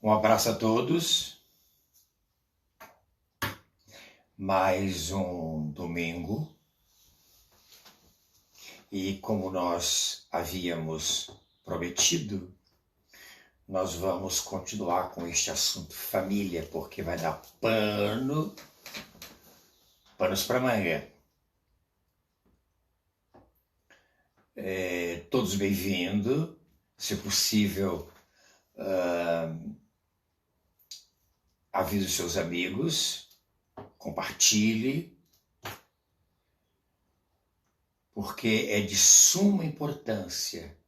Um abraço a todos. Mais um domingo. E como nós havíamos prometido, nós vamos continuar com este assunto família, porque vai dar panos para manga. Todos bem-vindos. Se possível, avise os seus amigos, compartilhe, porque é de suma importância,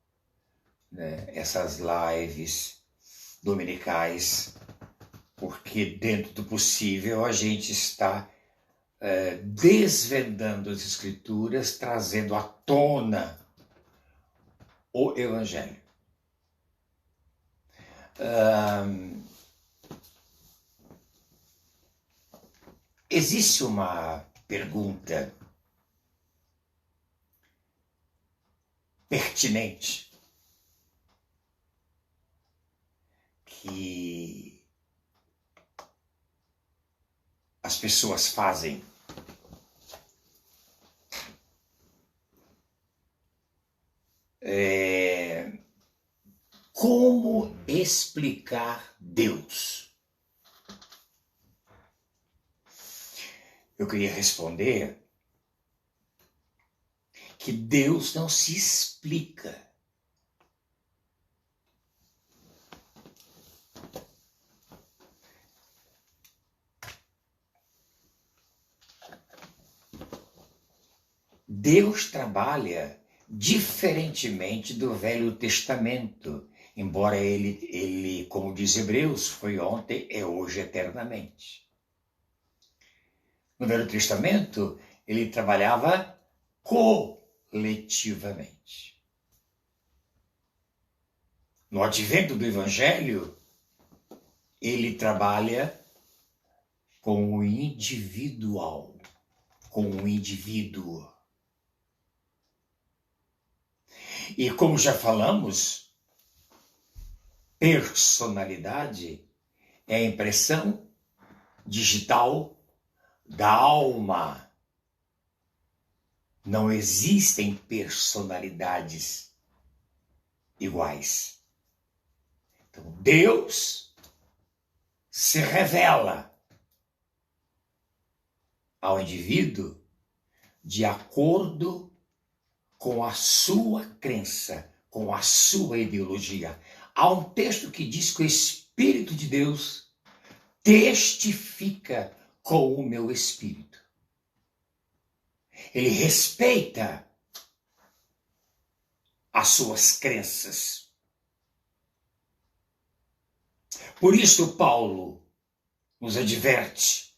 né, essas lives dominicais, porque dentro do possível a gente está desvendando as escrituras, trazendo à tona o evangelho. Existe uma pergunta pertinente que as pessoas fazem. Como explicar Deus? Eu queria responder que Deus não se explica. Deus trabalha diferentemente do Velho Testamento, embora ele, como diz Hebreus, foi ontem, é hoje, eternamente. No Velho Testamento, ele trabalhava coletivamente. No advento do Evangelho, ele trabalha com o individual, com o indivíduo. E como já falamos, personalidade é a impressão digital da alma. Não existem personalidades iguais. Então, Deus se revela ao indivíduo de acordo com a sua crença, com a sua ideologia. Há um texto que diz que o Espírito de Deus testifica com o meu espírito. Ele respeita as suas crenças. Por isso, Paulo nos adverte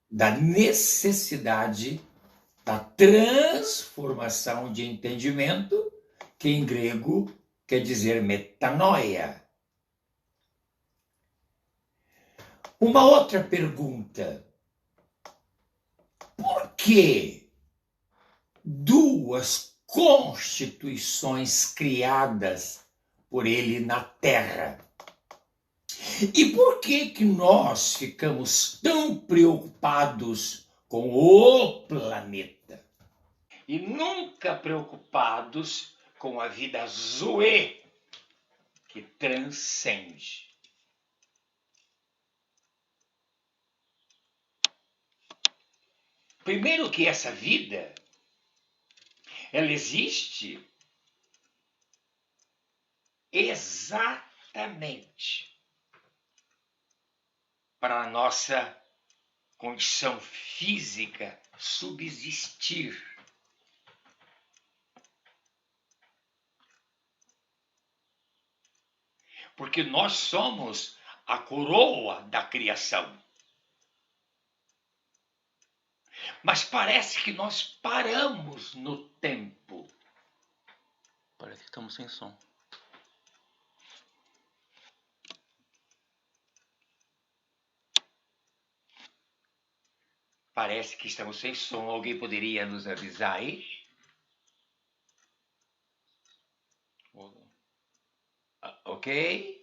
da necessidade da transformação de entendimento, que em grego quer dizer metanoia. Uma outra pergunta: por que duas constituições criadas por ele na Terra? E por que nós ficamos tão preocupados com o planeta e nunca preocupados com a vida zoe que transcende? Primeiro que essa vida, ela existe exatamente para a nossa condição física subsistir. Porque nós somos a coroa da criação. Mas parece que nós paramos no tempo. Parece que estamos sem som. Parece que estamos sem som. Alguém poderia nos avisar aí? Ok?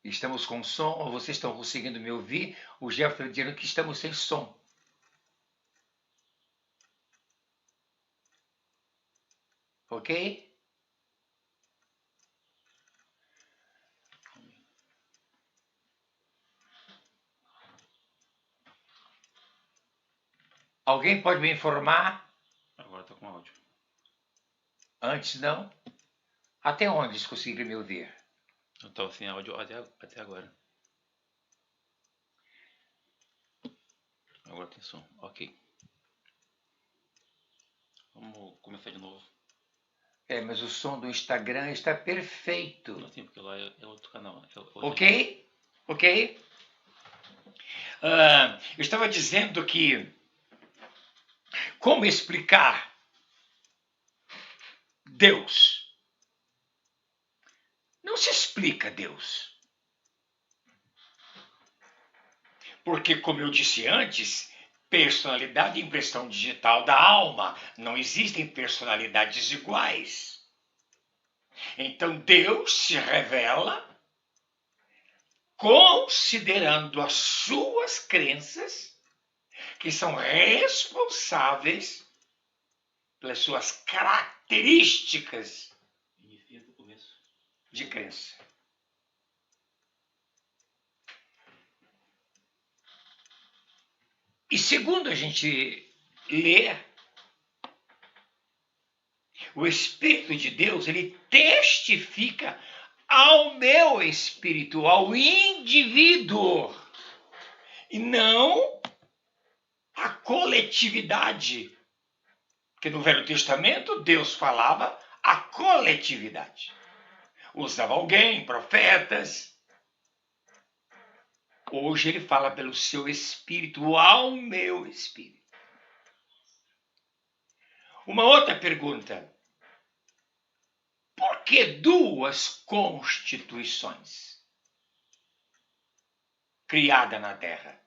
Estamos com som ou vocês estão conseguindo me ouvir? O Jefferson dizendo que estamos sem som. Ok? Alguém pode me informar? Agora tá com áudio. Antes não? Até onde eles conseguiram me ouvir? Eu tava sem áudio até agora. Agora tem som. Ok. Vamos começar de novo. Mas o som do Instagram está perfeito. Não, sim, porque lá é outro canal. Ok? Ok? Eu estava dizendo que como explicar Deus? Não se explica Deus. Porque, como eu disse antes, personalidade e impressão digital da alma. Não existem personalidades iguais. Então, Deus se revela considerando as suas crenças, que são responsáveis pelas suas características de crença. E segundo a gente lê, o Espírito de Deus, ele testifica ao meu espírito, ao indivíduo, e não à coletividade. Porque no Velho Testamento, Deus falava à coletividade. Usava alguém, profetas. Hoje ele fala pelo seu espírito, ao meu espírito. Uma outra pergunta. Por que duas constituições criadas na Terra?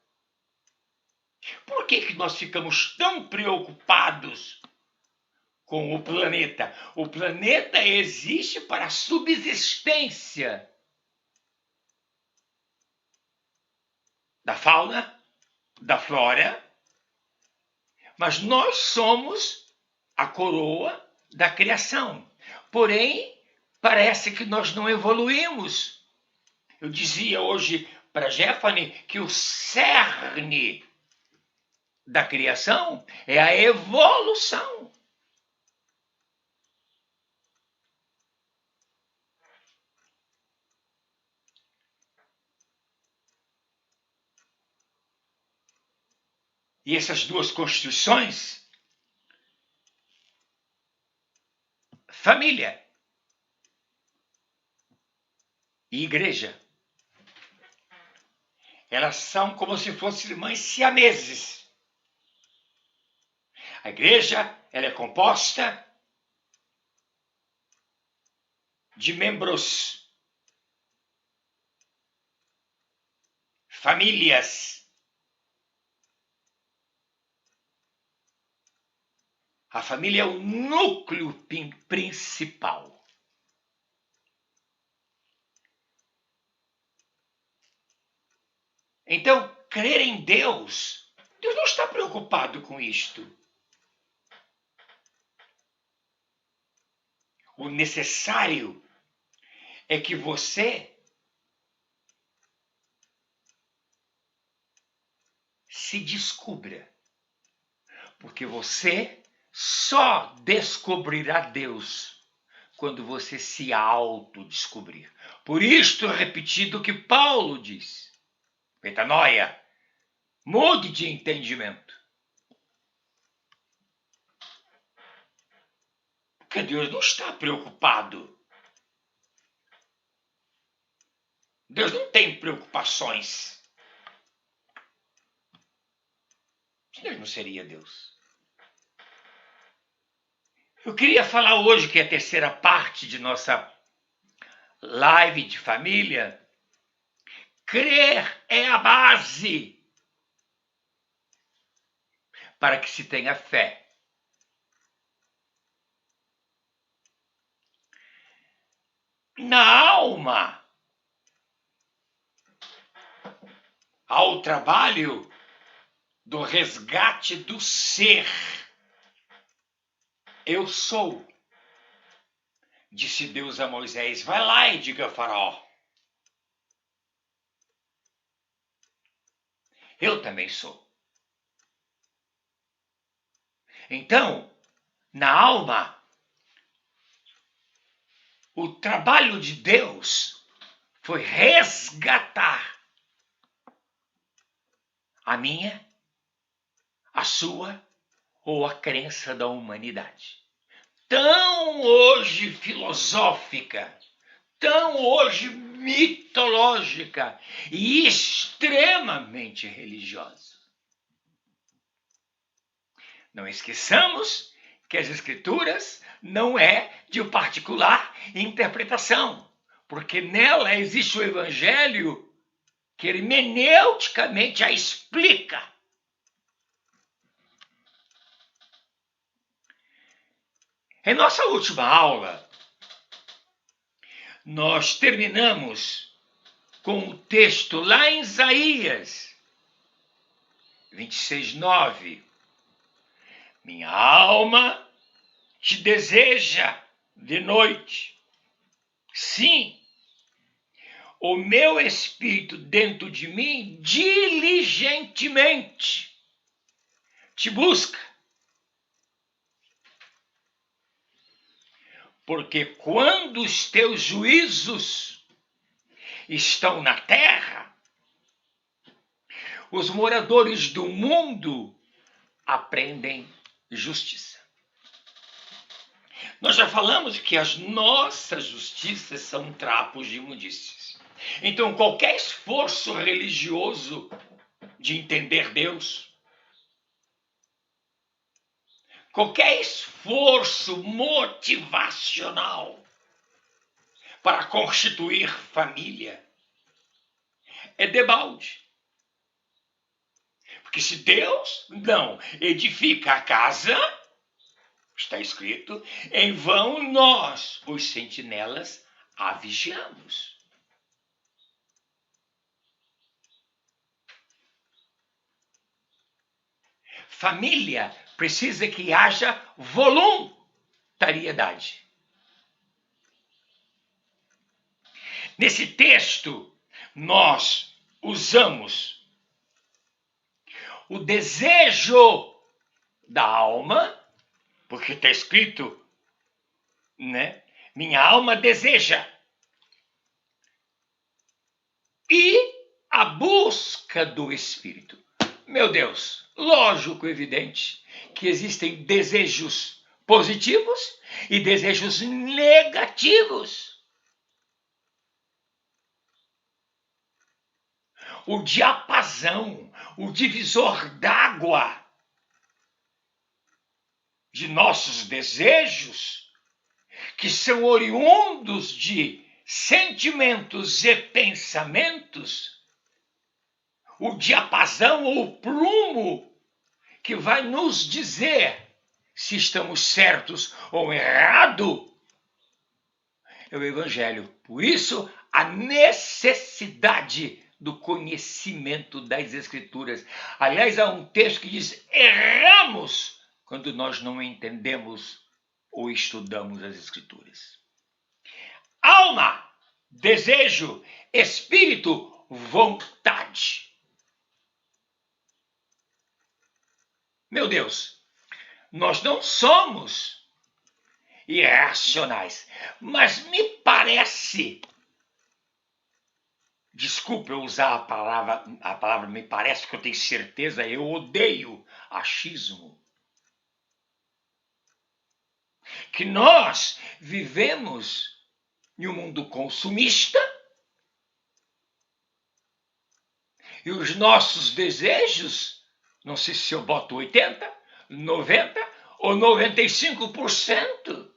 Por que nós ficamos tão preocupados com o planeta? O planeta existe para a subsistência da fauna, da flora, mas nós somos a coroa da criação. Porém, parece que nós não evoluímos. Eu dizia hoje para Jefferson que o cerne da criação é a evolução. E essas duas constituições, família e igreja, elas são como se fossem irmãs siameses. A igreja, ela é composta de membros, famílias. A família é o núcleo principal. Então, crer em Deus, Deus não está preocupado com isto. O necessário é que você se descubra. Porque você só descobrirá Deus quando você se autodescobrir. Por isto é repetido o que Paulo diz. Metanoia. Mude de entendimento. Porque Deus não está preocupado. Deus não tem preocupações. Deus não seria Deus. Eu queria falar hoje, que é a terceira parte de nossa live de família. Crer é a base para que se tenha fé. Na alma, ao trabalho do resgate do ser. Eu sou, disse Deus a Moisés, vai lá e diga ao faraó. Eu também sou. Então, na alma, o trabalho de Deus foi resgatar a minha, a sua ou a crença da humanidade. Tão hoje filosófica, tão hoje mitológica e extremamente religiosa. Não esqueçamos que as Escrituras não é de particular interpretação, porque nela existe o Evangelho que hermeneuticamente a explica. Em nossa última aula, nós terminamos com o texto lá em Isaías 26:9. Minha alma te deseja de noite. Sim, o meu espírito dentro de mim diligentemente te busca. Porque quando os teus juízos estão na terra, os moradores do mundo aprendem justiça. Nós já falamos que as nossas justiças são trapos de imundícies. Então, qualquer esforço religioso de entender Deus, qualquer esforço motivacional para constituir família é debalde. Porque se Deus não edifica a casa, está escrito, em vão nós, os sentinelas, a vigiamos. Família precisa que haja voluntariedade. Nesse texto, nós usamos o desejo da alma, porque está escrito, né? Minha alma deseja. E a busca do Espírito. Meu Deus, lógico, evidente, que existem desejos positivos e desejos negativos. O diapasão, o divisor d'água de nossos desejos, que são oriundos de sentimentos e pensamentos, o diapasão ou o prumo que vai nos dizer se estamos certos ou errados é o Evangelho. Por isso, a necessidade do conhecimento das Escrituras. Aliás, há um texto que diz: erramos quando nós não entendemos ou estudamos as Escrituras. Alma, desejo, espírito, vontade. Meu Deus, nós não somos irracionais, mas me parece, desculpe eu usar a palavra me parece, porque eu tenho certeza, eu odeio achismo, que nós vivemos em um mundo consumista e os nossos desejos, não sei se eu boto 80%, 90% ou 95%,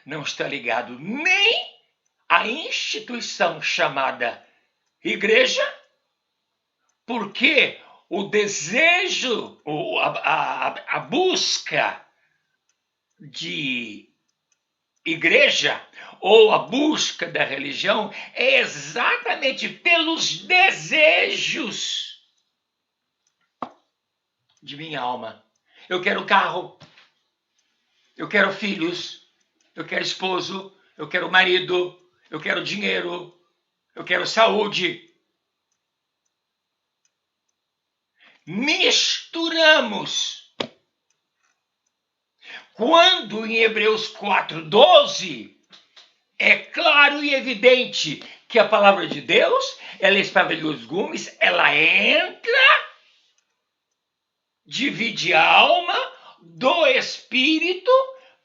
não está ligado nem à instituição chamada igreja, porque o desejo, ou a busca de igreja ou a busca da religião é exatamente pelos desejos de minha alma. Eu quero carro, eu quero filhos, eu quero esposo, eu quero marido, eu quero dinheiro, eu quero saúde. Misturamos. Quando em Hebreus 4:12 é claro e evidente que a palavra de Deus, ela é espada de dois gumes, ela entra, divide a alma do espírito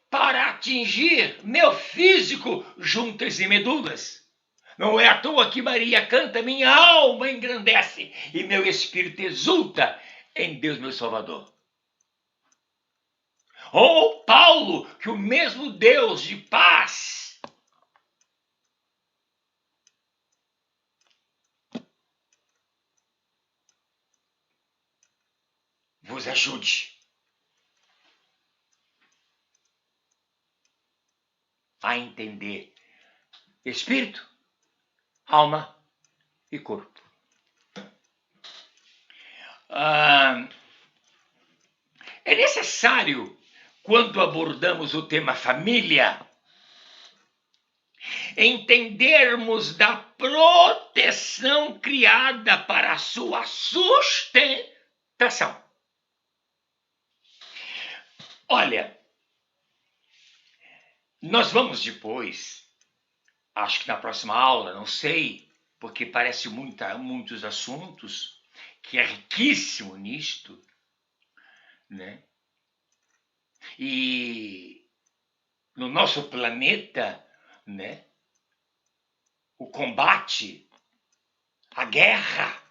para atingir meu físico, juntas e medulas. Não é à toa que Maria canta, minha alma engrandece e meu espírito exulta em Deus meu Salvador. Ou Paulo, que o mesmo Deus de paz vos ajude a entender espírito, alma e corpo. É necessário, quando abordamos o tema família, entendermos da proteção criada para a sua sustentação. Olha, nós vamos depois, acho que na próxima aula, não sei, porque parece muitos assuntos, que é riquíssimo nisto, né? E no nosso planeta, né? O combate, a guerra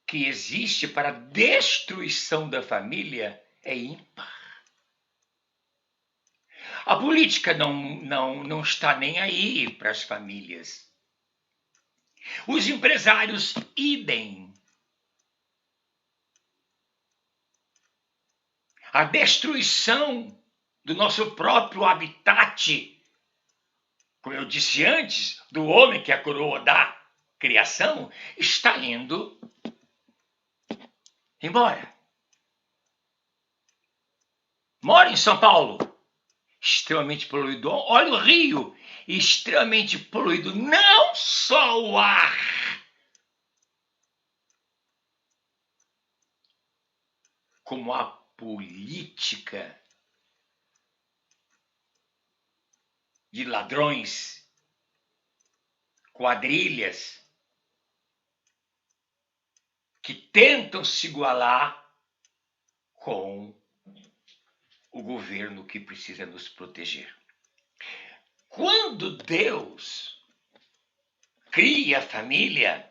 que existe para a destruição da família é ímpar. A política não está nem aí para as famílias. Os empresários, idem. A destruição do nosso próprio habitat, como eu disse antes, do homem que é a coroa da criação, está indo embora. Moro em São Paulo, extremamente poluído. Olha o Rio, extremamente poluído. Não só o ar, como a política de ladrões, quadrilhas, que tentam se igualar com o governo que precisa nos proteger. Quando Deus cria a família,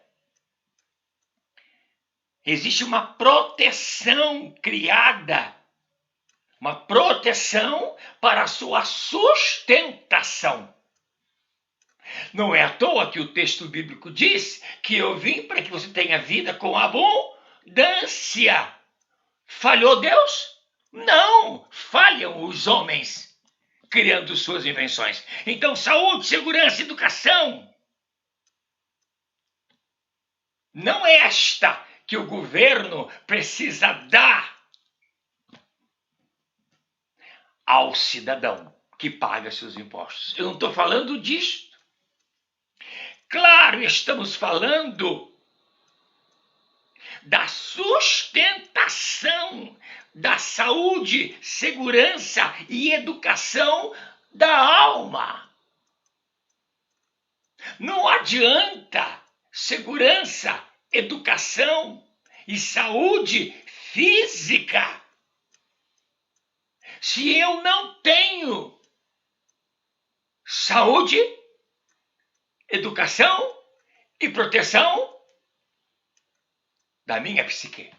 existe uma proteção criada, uma proteção para a sua sustentação. Não é à toa que o texto bíblico diz que eu vim para que você tenha vida com abundância. Falhou Deus? Não, falham os homens criando suas invenções. Então, saúde, segurança, educação. Não é esta que o governo precisa dar ao cidadão que paga seus impostos. Eu não estou falando disto. Claro, estamos falando da sustentação da saúde, segurança e educação da alma. Não adianta segurança, educação e saúde física se eu não tenho saúde, educação e proteção da minha psique.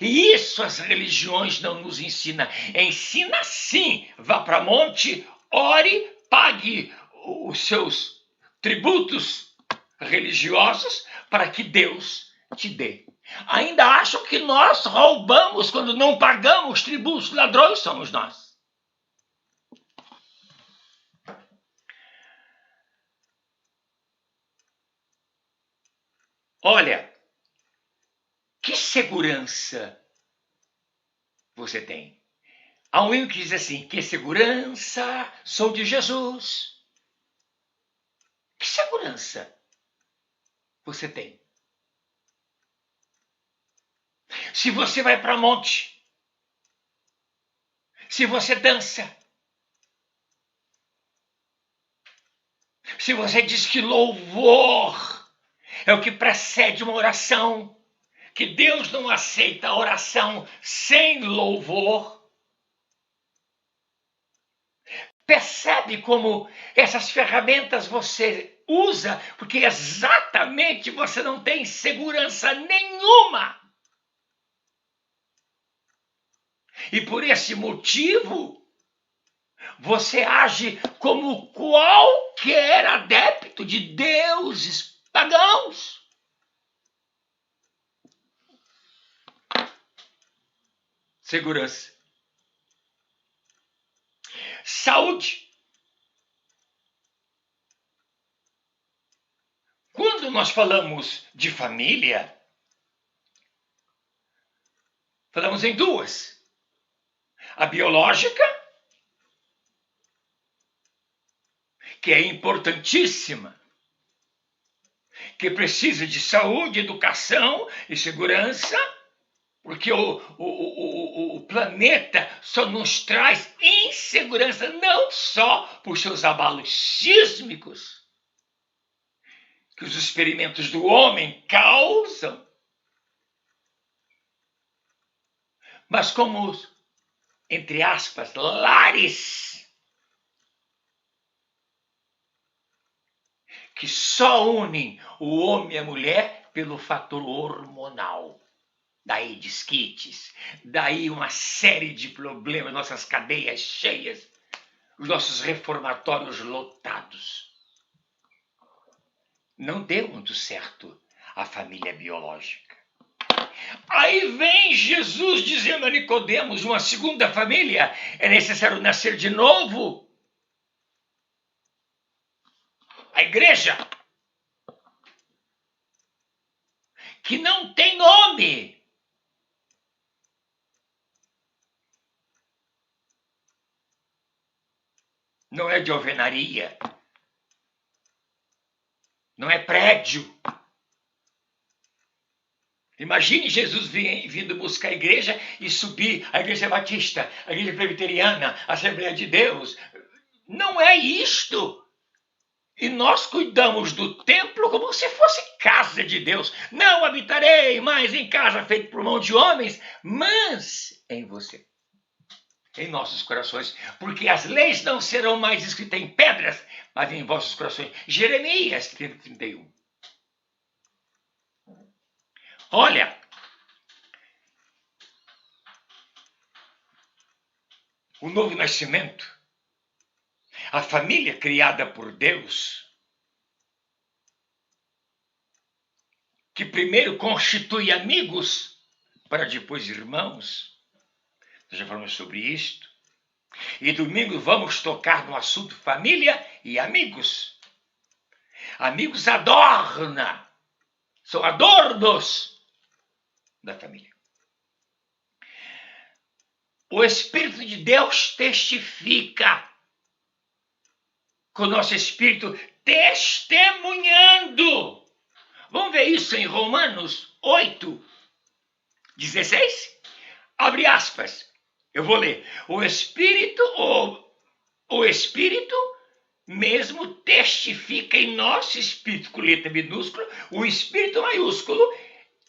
E isso as religiões não nos ensinam. Ensina sim, vá para monte, ore, pague os seus tributos religiosos para que Deus te dê. Ainda acham que nós roubamos quando não pagamos tributos, ladrões somos nós. Olha, que segurança você tem? Há um hino que diz assim: que segurança sou de Jesus. Que segurança você tem? Se você vai para monte, se você dança, se você diz que louvor é o que precede uma oração, que Deus não aceita a oração sem louvor, percebe como essas ferramentas você usa, porque exatamente você não tem segurança nenhuma. E por esse motivo, você age como qualquer adepto de deuses pagãos. Segurança. Saúde. Quando nós falamos de família, falamos em duas: a biológica, que é importantíssima, que precisa de saúde, educação e segurança, porque o planeta só nos traz insegurança, não só por seus abalos sísmicos, que os experimentos do homem causam, mas como, entre aspas, lares que só unem o homem e a mulher pelo fator hormonal. Daí disquites, daí uma série de problemas, nossas cadeias cheias, os nossos reformatórios lotados. Não deu muito certo a família biológica. Aí vem Jesus dizendo a Nicodemos, uma segunda família, é necessário nascer de novo. A igreja, que não tem nome, não é de alvenaria, não é prédio. Imagine Jesus vindo buscar a igreja e subir a igreja batista, a igreja presbiteriana, a Assembleia de Deus. Não é isto. E nós cuidamos do templo como se fosse casa de Deus. Não habitarei mais em casa feita por mão de homens, mas em você, em nossos corações. Porque as leis não serão mais escritas em pedras, mas em vossos corações. Jeremias 31. Olha, o novo nascimento, a família criada por Deus, que primeiro constitui amigos para depois irmãos. Nós já falamos sobre isto. E domingo vamos tocar no assunto família e amigos. Amigos adorna, são adornos da família. O Espírito de Deus testifica, com o nosso espírito testemunhando. Vamos ver isso em Romanos 8:16? Abre aspas. Eu vou ler. O Espírito mesmo testifica em nosso espírito, com letra minúscula, o Espírito maiúsculo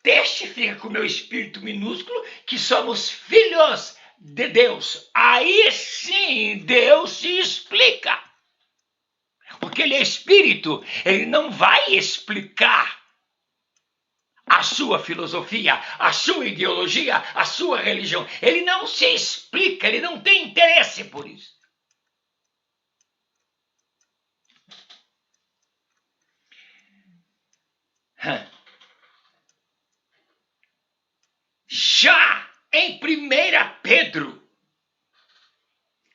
testifica com o meu espírito minúsculo que somos filhos de Deus. Aí sim Deus se explica. Porque ele é espírito, ele não vai explicar a sua filosofia, a sua ideologia, a sua religião. Ele não se explica, ele não tem interesse por isso. Já em 1 Pedro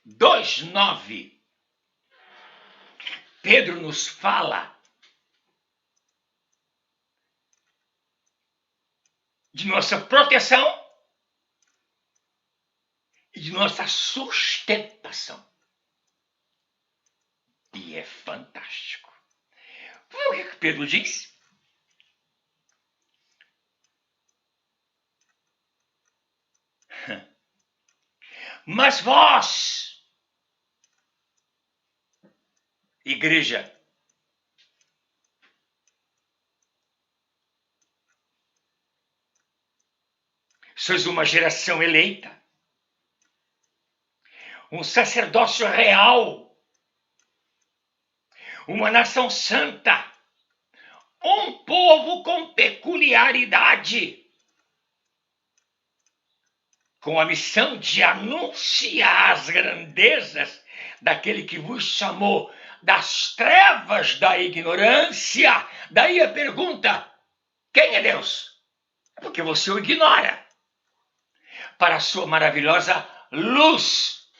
2:9, Pedro nos fala de nossa proteção e de nossa sustentação. E é fantástico. Vamos ver o que Pedro diz? Mas vós, igreja, sois uma geração eleita, um sacerdócio real, uma nação santa, um povo com peculiaridade, com a missão de anunciar as grandezas daquele que vos chamou das trevas da ignorância. Daí a pergunta: quem é Deus? Porque você o ignora. Para a sua maravilhosa luz.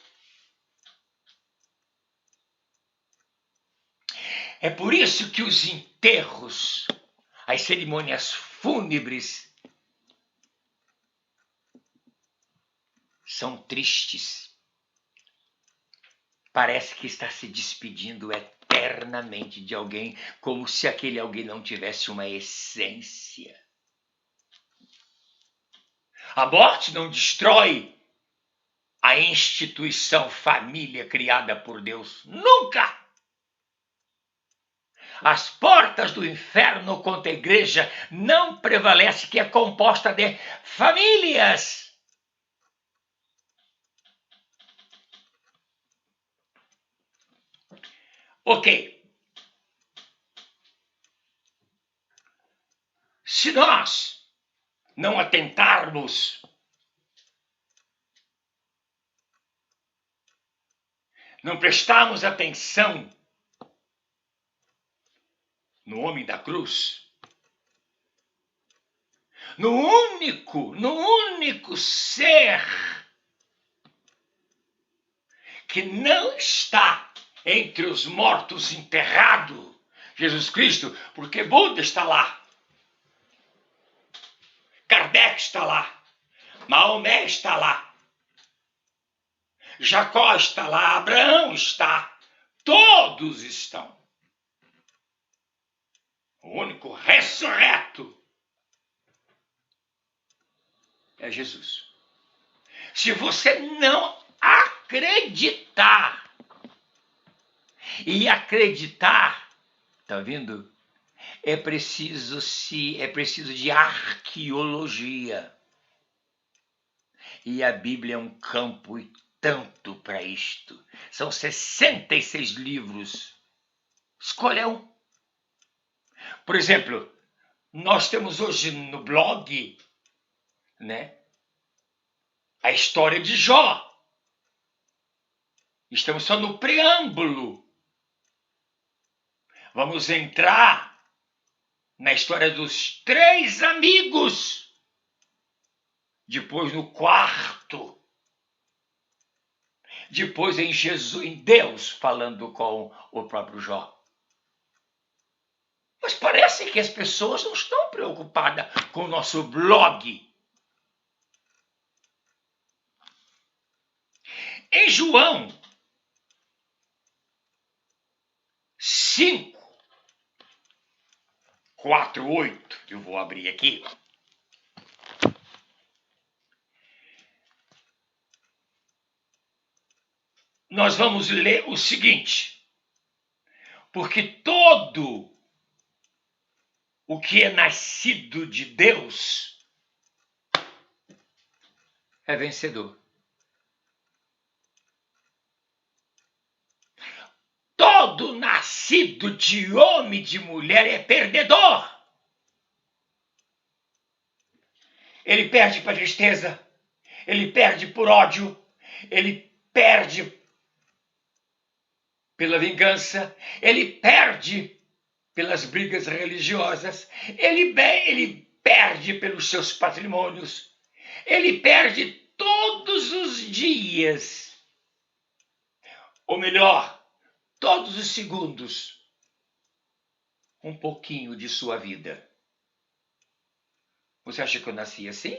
É por isso que os enterros, as cerimônias fúnebres, são tristes. Parece que está se despedindo eternamente de alguém, como se aquele alguém não tivesse uma essência. A morte não destrói a instituição família criada por Deus. Nunca! As portas do inferno contra a igreja não prevalece, que é composta de famílias. Ok. Se nós não atentarmos não prestarmos atenção no homem da cruz, no único ser que não está entre os mortos enterrado, Jesus Cristo, porque Buda está lá, Kardec está lá, Maomé está lá, Jacó está lá, Abraão está, todos estão. O único ressurreto é Jesus. Se você não acreditar, e acreditar, tá vendo? É preciso de arqueologia. E a Bíblia é um campo e tanto para isto. São 66 livros. Escolha um. Por exemplo, nós temos hoje no blog, né, a história de Jó. Estamos só no preâmbulo. Vamos entrar na história dos 3 amigos. Depois no quarto. Depois em Jesus, em Deus, falando com o próprio Jó. Mas parece que as pessoas não estão preocupadas com o nosso blog. Em João 5, 4, 8, eu vou abrir aqui. Nós vamos ler o seguinte: porque todo o que é nascido de Deus é vencedor. Todo nascido de homem e de mulher é perdedor. Ele perde para tristeza, ele perde por ódio, ele perde pela vingança, ele perde pelas brigas religiosas, ele perde pelos seus patrimônios, ele perde todos os dias, ou melhor, todos os segundos, um pouquinho de sua vida. Você acha que eu nasci assim?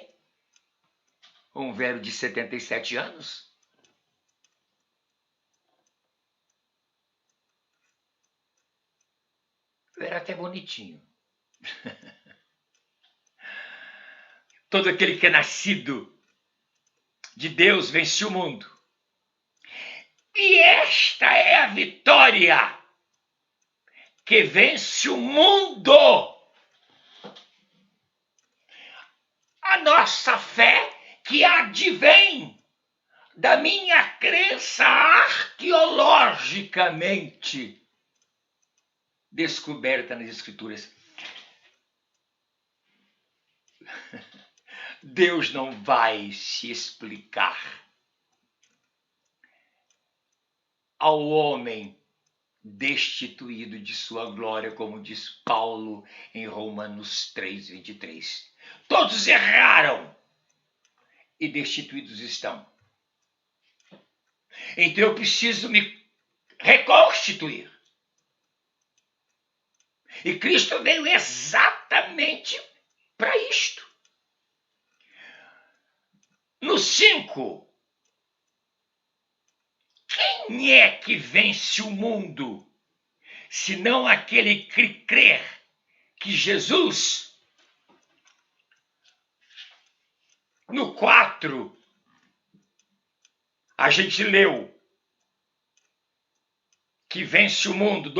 Um velho de 77 anos? Eu era até bonitinho. Todo aquele que é nascido de Deus vence o mundo. E esta é a vitória que vence o mundo. A nossa fé que advém da minha crença arqueologicamente descoberta nas Escrituras. Deus não vai se explicar ao homem destituído de sua glória, como diz Paulo em Romanos 3:23. Todos erraram e destituídos estão. Então eu preciso me reconstituir. E Cristo veio exatamente para isto. No 5, quem é que vence o mundo, senão aquele que crer que Jesus, no 4, a gente leu que vence o mundo,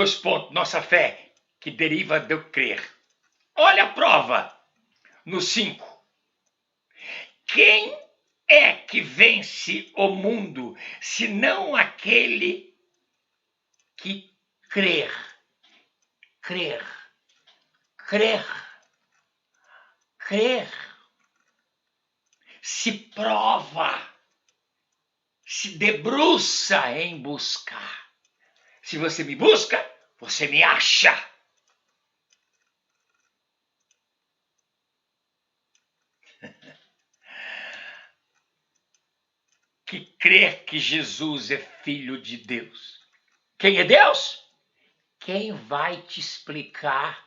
nossa fé, que deriva do crer. Olha a prova no 5. Quem é que vence o mundo, senão aquele que crer? Crer. Se prova, se debruça em buscar. Se você me busca, você me acha. Que crer que Jesus é filho de Deus. Quem é Deus? Quem vai te explicar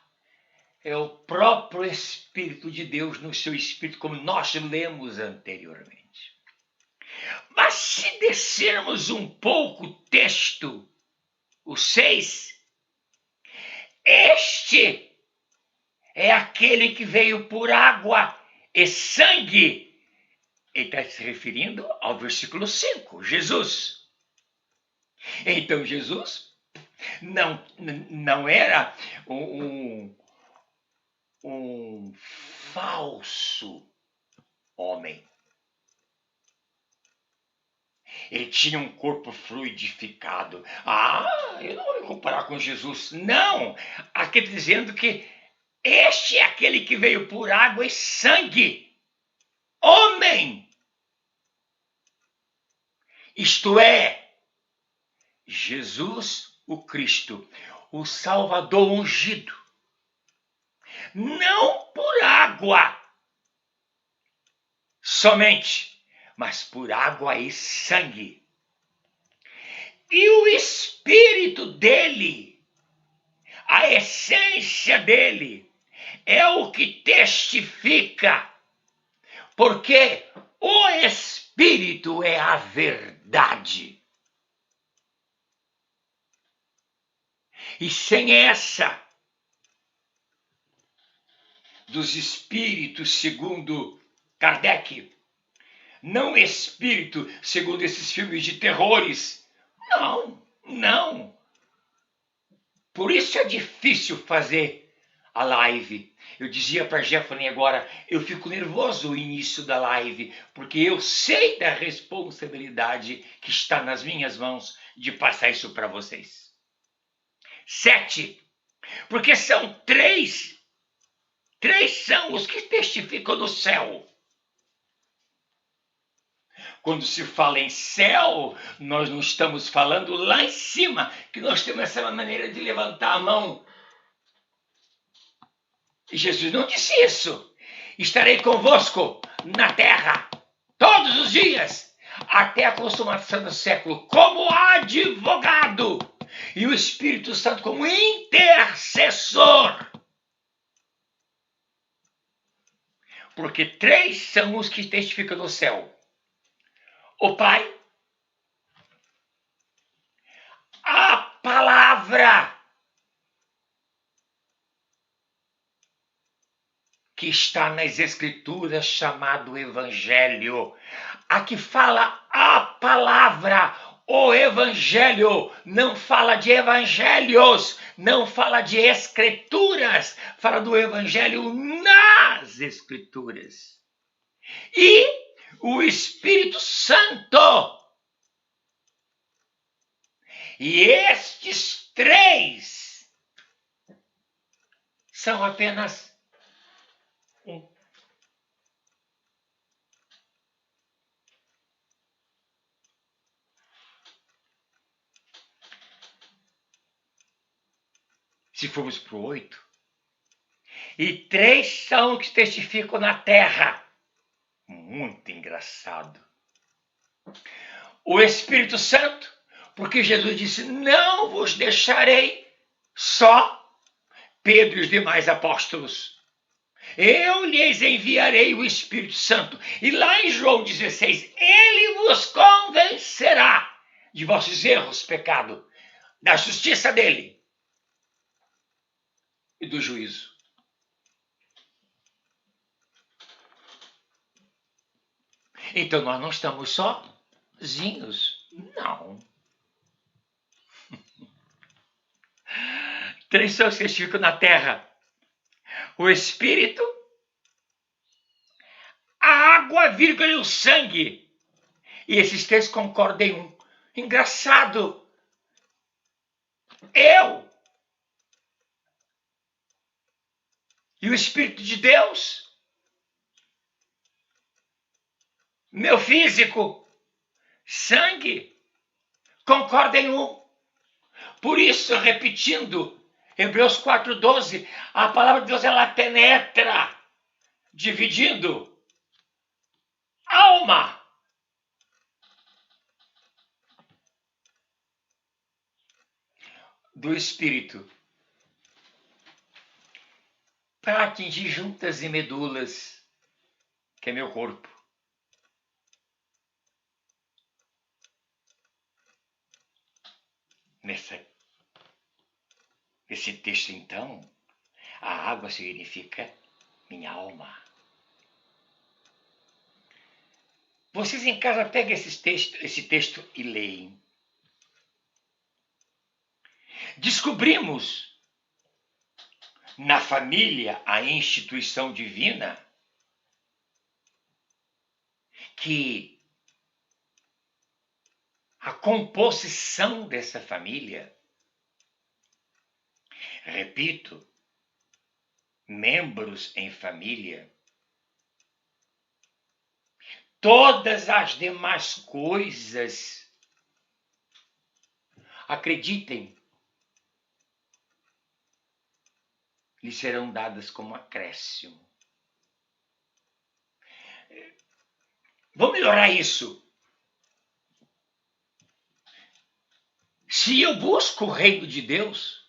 é o próprio Espírito de Deus no seu Espírito, como nós lemos anteriormente. Mas se descermos um pouco o texto, o 6, este é aquele que veio por água e sangue. Ele está se referindo ao versículo 5, Jesus. Então Jesus não era um falso homem. Ele tinha um corpo fluidificado. Eu não vou me comparar com Jesus. Não! Aqui dizendo que este é aquele que veio por água e sangue. Homem! Isto é, Jesus o Cristo, o Salvador ungido. Não por água somente, mas por água e sangue. E o Espírito dele, a essência dele, é o que testifica, porque o Espírito é a verdade. E sem essa, dos espíritos, segundo Kardec, não espírito segundo esses filmes de terrores. Não. Por isso é difícil fazer a live. Eu dizia para Jefferson agora, eu fico nervoso no início da live, porque eu sei da responsabilidade que está nas minhas mãos de passar isso para vocês. 7, porque são três são os que testificam no céu. Quando se fala em céu, nós não estamos falando lá em cima, que nós temos essa maneira de levantar a mão. E Jesus não disse isso. Estarei convosco na terra todos os dias, até a consumação do século, como advogado, e o Espírito Santo como intercessor. porque três são os que testificam no céu: o Pai, a palavra que está nas Escrituras, chamado Evangelho. Aqui fala a palavra, o Evangelho. Não fala de evangelhos, não fala de escrituras, fala do Evangelho nas Escrituras. E o Espírito Santo. E estes três são apenas um. Se formos para o 8, e três são os que testificam na terra. Muito engraçado. O Espírito Santo, porque Jesus disse: não vos deixarei só, Pedro e os demais apóstolos. Eu lhes enviarei o Espírito Santo. E lá em João 16, ele vos convencerá de vossos erros, pecado, da justiça dele e do juízo. Então nós não estamos sozinhos. Não. Três são os que ficam na terra: o Espírito, a água, vírgula, e o sangue. E esses três concordam em um. Engraçado. Eu e o Espírito de Deus, meu físico, sangue, concordam em um. Por isso, repetindo Hebreus 4:12, a palavra de Deus, ela penetra, dividindo alma, do espírito, para atingir juntas e medulas, que é meu corpo. Nesse texto, então, a água significa minha alma. Vocês em casa pegam esse texto e leem. Descobrimos na família a instituição divina que a composição dessa família, repito, membros em família, todas as demais coisas, acreditem, lhe serão dadas como acréscimo. Vou melhorar isso. Se eu busco o reino de Deus,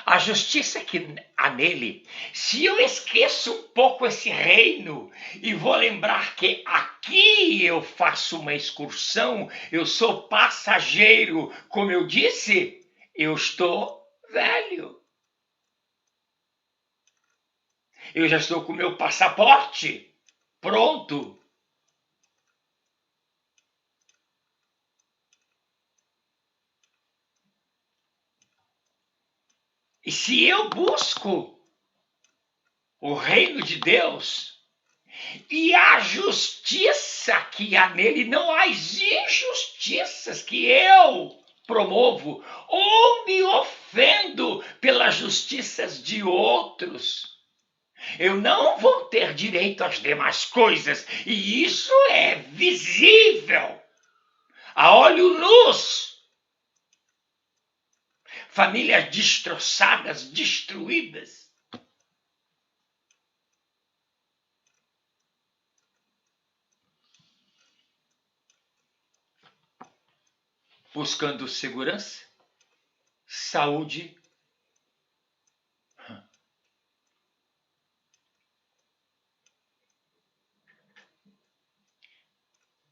a justiça que há nele, se eu esqueço um pouco esse reino e vou lembrar que aqui eu faço uma excursão, eu sou passageiro, como eu disse, eu estou velho. Eu já estou com meu passaporte pronto. E se eu busco o reino de Deus e a justiça que há nele, não as injustiças que eu promovo ou me ofendo pelas justiças de outros, eu não vou ter direito às demais coisas, e isso é visível a olho nus. Famílias destroçadas, destruídas. Buscando segurança, saúde,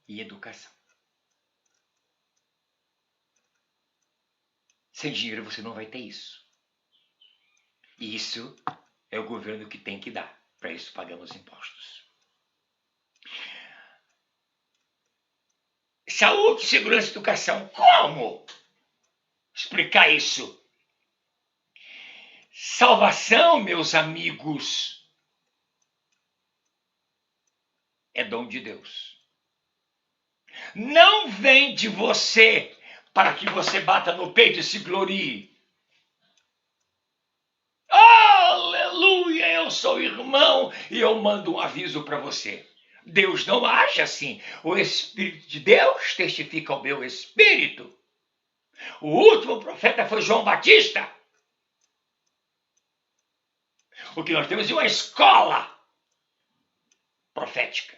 e educação. Sem dinheiro você não vai ter isso. E isso é o governo que tem que dar. Para isso pagamos impostos. Saúde, segurança e educação. Como explicar isso? Salvação, meus amigos, é dom de Deus. Não vem de você para que você bata no peito e se glorie. Aleluia, eu sou irmão e eu mando um aviso para você. Deus não age assim. O Espírito de Deus testifica ao meu espírito. O último profeta foi João Batista. O que nós temos é uma escola profética.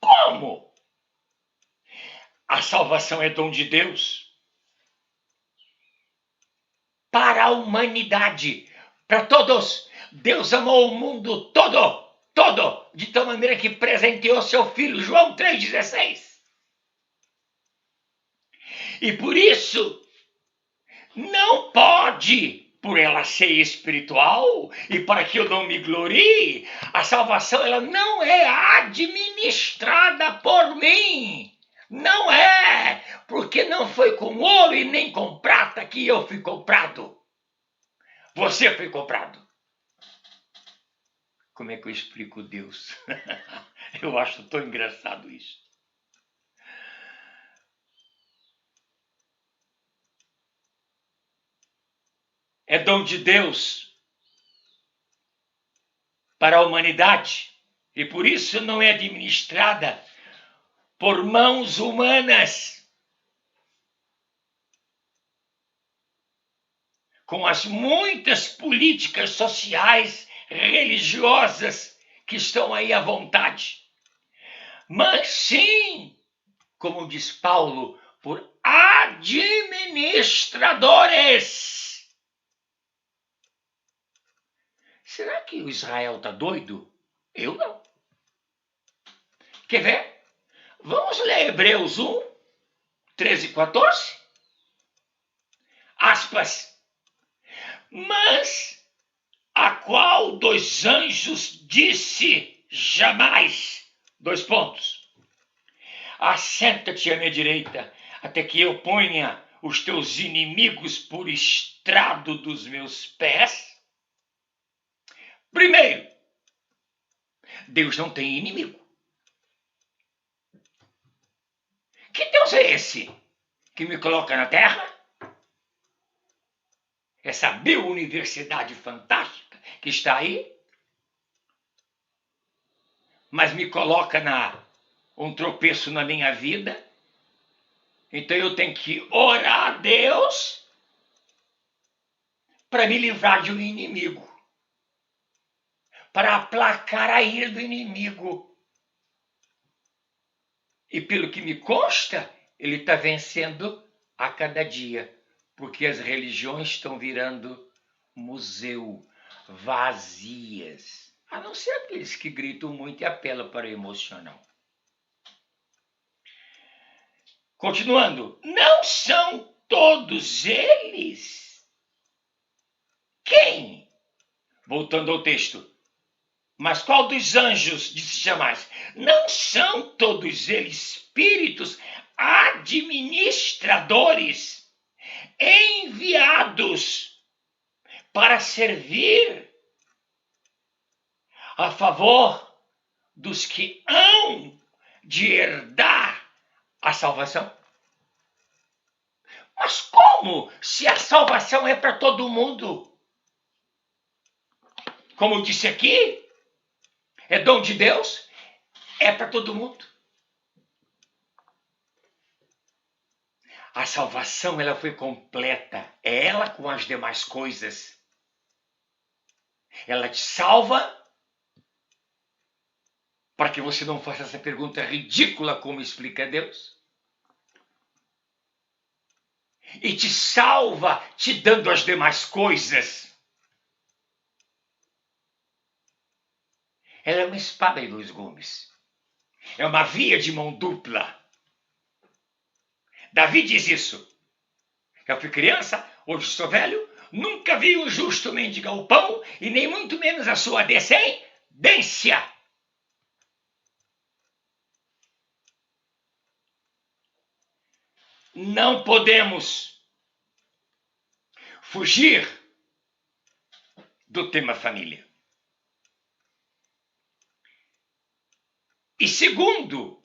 Como? A salvação é dom de Deus para a humanidade, para todos. Deus amou o mundo todo, de tal maneira que presenteou seu filho, João 3,16. E por isso, não pode, por ela ser espiritual, e para que eu não me glorie, a salvação ela não é administrada por mim. Não é, porque não foi com ouro e nem com prata que eu fui comprado. Você foi comprado. Como é que eu explico Deus? Eu acho tão engraçado isso. É dom de Deus para a humanidade e por isso não é administrada por mãos humanas, com as muitas políticas sociais, religiosas que estão aí à vontade. Mas sim, como diz Paulo, por administradores. Será que o Israel está doido? Eu não. Quer ver? Vamos ler Hebreus 1, 13 e 14? Aspas. Mas a qual dos anjos disse jamais? Dois pontos. Assenta-te à minha direita, até que eu ponha os teus inimigos por estrado dos meus pés. Primeiro, Deus não tem inimigo. Que Deus é esse que me coloca na terra? Essa biouniversidade fantástica que está aí, mas me coloca um tropeço na minha vida. Então eu tenho que orar a Deus para me livrar de um inimigo, para aplacar a ira do inimigo. E pelo que me consta, ele está vencendo a cada dia, porque as religiões estão virando museu, vazias, a não ser aqueles que gritam muito e apelam para o emocional. Continuando, não são todos eles? Quem? Voltando ao texto. Mas qual dos anjos disse jamais? Não são todos eles espíritos administradores, enviados para servir a favor dos que hão de herdar a salvação? Mas como se a salvação é para todo mundo? Como eu disse aqui, é dom de Deus, é para todo mundo. A salvação ela foi completa, é ela com as demais coisas. Ela te salva para que você não faça essa pergunta ridícula como explica Deus. E te salva te dando as demais coisas. Ela é uma espada de dois gumes. É uma via de mão dupla. Davi diz isso. Eu fui criança, hoje sou velho, nunca vi um justo mendigar o pão e nem muito menos a sua descendência. Não podemos fugir do tema família. E segundo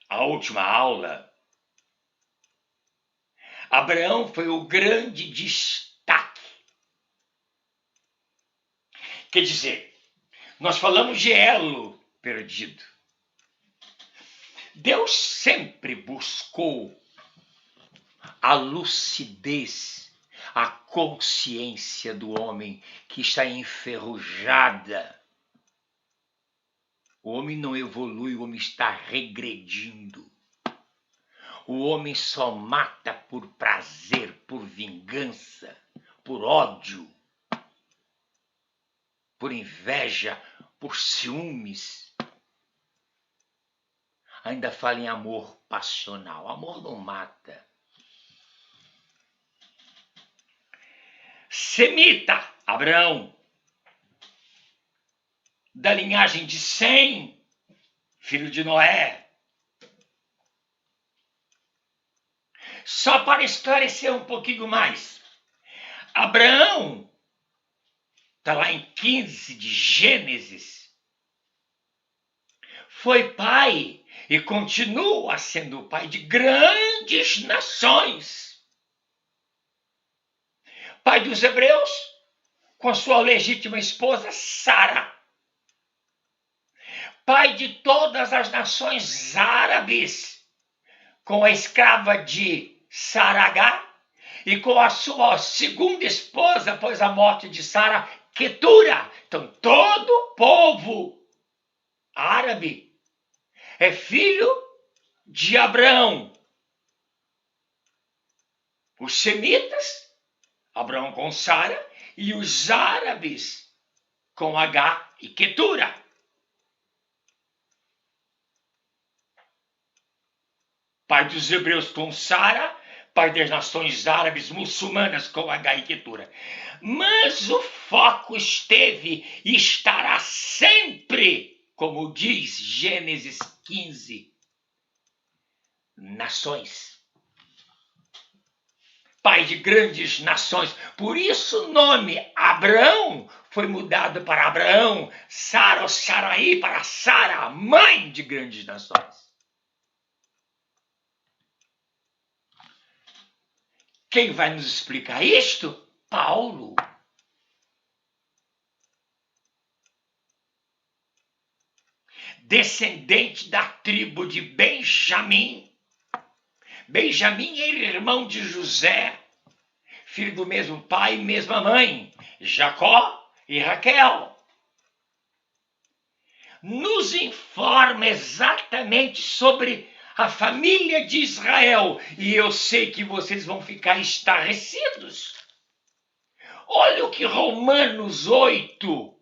a última aula, Abraão foi o grande destaque. Quer dizer, nós falamos de elo perdido. Deus sempre buscou a lucidez, a consciência do homem que está enferrujada. O homem não evolui, o homem está regredindo. O homem só mata por prazer, por vingança, por ódio, por inveja, por ciúmes. Ainda fala em amor passional. Amor não mata. Semita, Abraão, da linhagem de Sem, filho de Noé. Só para esclarecer um pouquinho mais, Abraão, está lá em 15 de Gênesis, foi pai e continua sendo pai de grandes nações. Pai dos hebreus, com sua legítima esposa Sara. Pai de todas as nações árabes, com a escrava de Saragá e com a sua segunda esposa, após a morte de Sara, Quetura. Então, todo o povo árabe é filho de Abraão. Os semitas, Abraão com Sara, e os árabes com H e Quetura. Pai dos hebreus com Sara, pai das nações árabes muçulmanas com H e Quetura. Mas o foco esteve e estará sempre, como diz Gênesis 15, nações. Pai de grandes nações. Por isso o nome Abraão foi mudado para Abraão, Sara ou Saraí para Sara, mãe de grandes nações. Quem vai nos explicar isto? Paulo. Descendente da tribo de Benjamim. Benjamim era irmão de José, filho do mesmo pai e mesma mãe, Jacó e Raquel. Nos informa exatamente sobre a família de Israel. E eu sei que vocês vão ficar estarrecidos. Olha o que Romanos 8,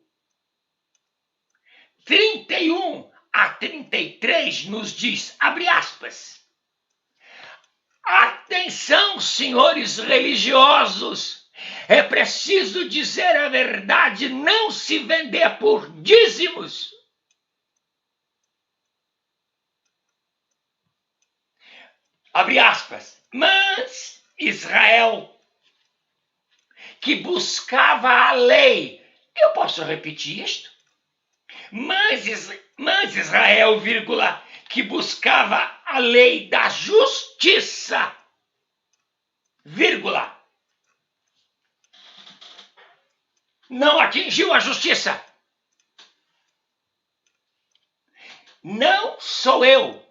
31 a 33 nos diz, abre aspas. Atenção, senhores religiosos, é preciso dizer a verdade, não se vender por dízimos. Abre aspas. Mas Israel, que buscava a lei, eu posso repetir isto? Mas Israel, vírgula, que buscava a lei da justiça, vírgula, não atingiu a justiça. Não sou eu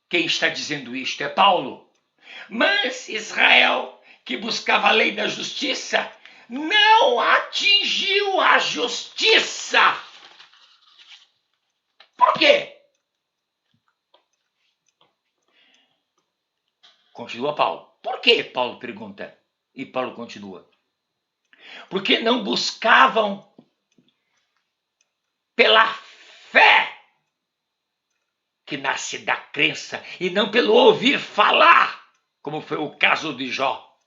quem está dizendo isto, é Paulo. Mas Israel, que buscava a lei da justiça, não atingiu a justiça. Por quê? Continua Paulo. Por quê? Paulo pergunta. E Paulo continua. Porque não buscavam pela fé que nasce da crença e não pelo ouvir falar, como foi o caso de Jó,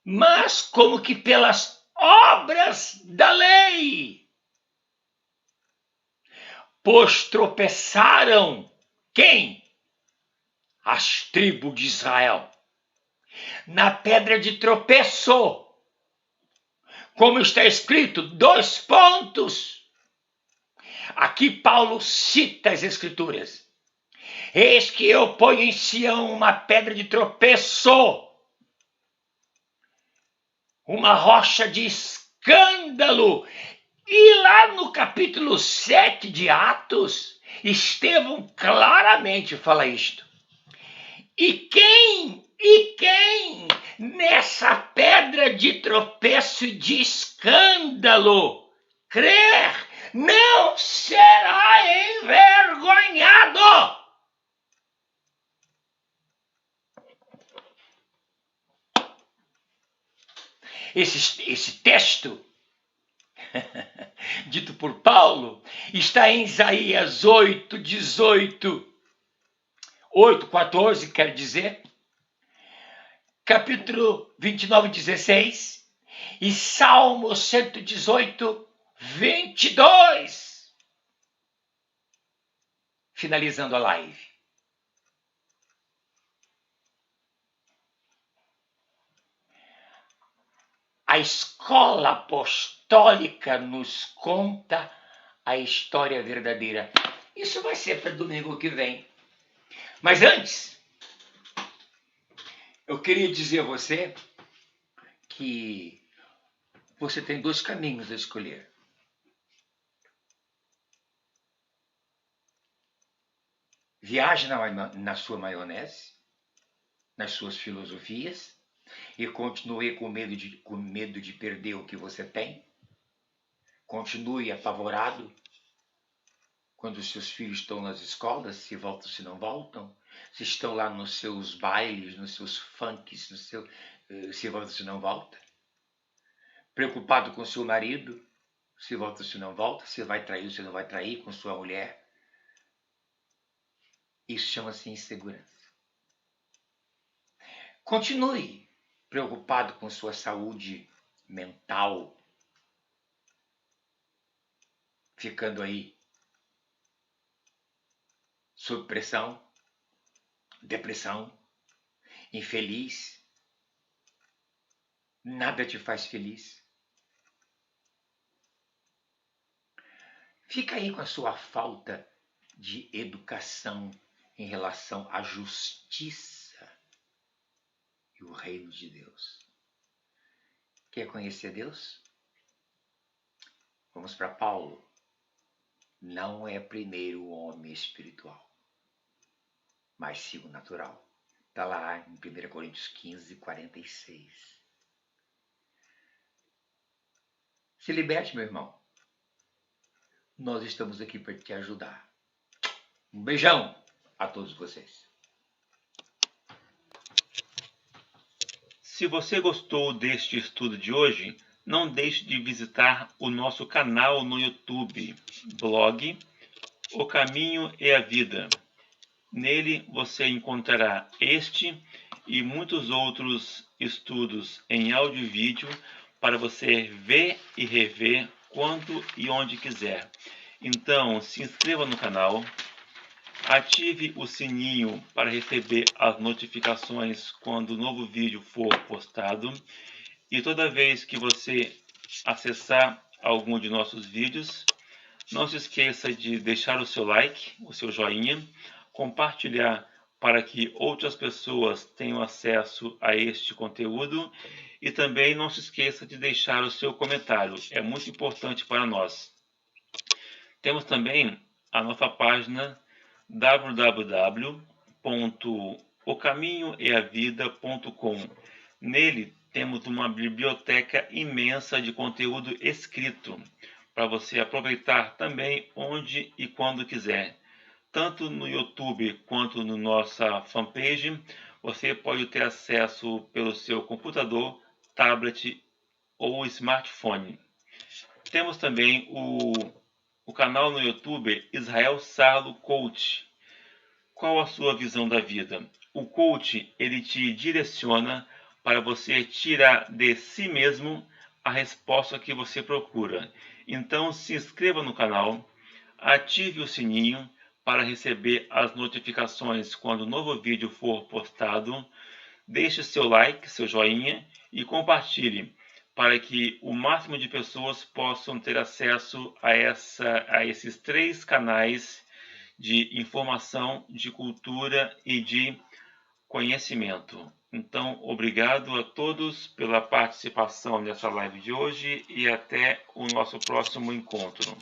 mas como que pelas obras da lei. Pois tropeçaram quem? As tribos de Israel. Na pedra de tropeço, como está escrito, 2 pontos. Aqui Paulo cita as Escrituras. Eis que eu ponho em Sião uma pedra de tropeço, uma rocha de escândalo. E lá no capítulo 7 de Atos, Estevão claramente fala isto. E quem nessa pedra de tropeço e de escândalo crer não será envergonhado. Esse texto, dito por Paulo, está em Isaías 8:14, quer dizer, capítulo 29, 16, e Salmo 118, 22. Finalizando a live. A escola apostólica nos conta a história verdadeira. Isso vai ser para domingo que vem. Mas antes, eu queria dizer a você que você tem 2 caminhos a escolher. Viaje na sua maionese, nas suas filosofias, e continue com medo de perder o que você tem. Continue apavorado quando os seus filhos estão nas escolas, se voltam, se não voltam, se estão lá nos seus bailes, nos seus funks, se volta, se não volta. Preocupado com seu marido, se volta, se não volta, se vai trair, se não vai trair, com sua mulher. Isso chama-se insegurança. Continue preocupado com sua saúde mental, ficando aí sob pressão, depressão, infeliz. Nada te faz feliz. Fica aí com a sua falta de educação em relação à justiça e o reino de Deus. Quer conhecer Deus? Vamos para Paulo. Não é primeiro o homem espiritual, mas sim o natural. Está lá em 1 Coríntios 15, 46. Se liberte, meu irmão. Nós estamos aqui para te ajudar. Um beijão a todos vocês. Se você gostou deste estudo de hoje, não deixe de visitar o nosso canal no YouTube, blog O Caminho e a Vida. Nele você encontrará este e muitos outros estudos em áudio e vídeo para você ver e rever quando e onde quiser. Então, se inscreva no canal, ative o sininho para receber as notificações quando o novo vídeo for postado, e toda vez que você acessar algum de nossos vídeos, não se esqueça de deixar o seu like, o seu joinha, compartilhar para que outras pessoas tenham acesso a este conteúdo, e também não se esqueça de deixar o seu comentário, é muito importante para nós. Temos também a nossa página www.ocaminhoeavida.com. Nele temos uma biblioteca imensa de conteúdo escrito para você aproveitar também onde e quando quiser. Tanto no YouTube quanto na nossa fanpage, você pode ter acesso pelo seu computador, tablet ou smartphone. Temos também o o canal no YouTube Israel Sarlo Coach. Qual a sua visão da vida? O coach, ele te direciona para você tirar de si mesmo a resposta que você procura. Então, se inscreva no canal, ative o sininho para receber as notificações quando o novo vídeo for postado. Deixe seu like, seu joinha e compartilhe para que o máximo de pessoas possam ter acesso a esses 3 canais de informação, de cultura e de conhecimento. Então, obrigado a todos pela participação nessa live de hoje e até o nosso próximo encontro.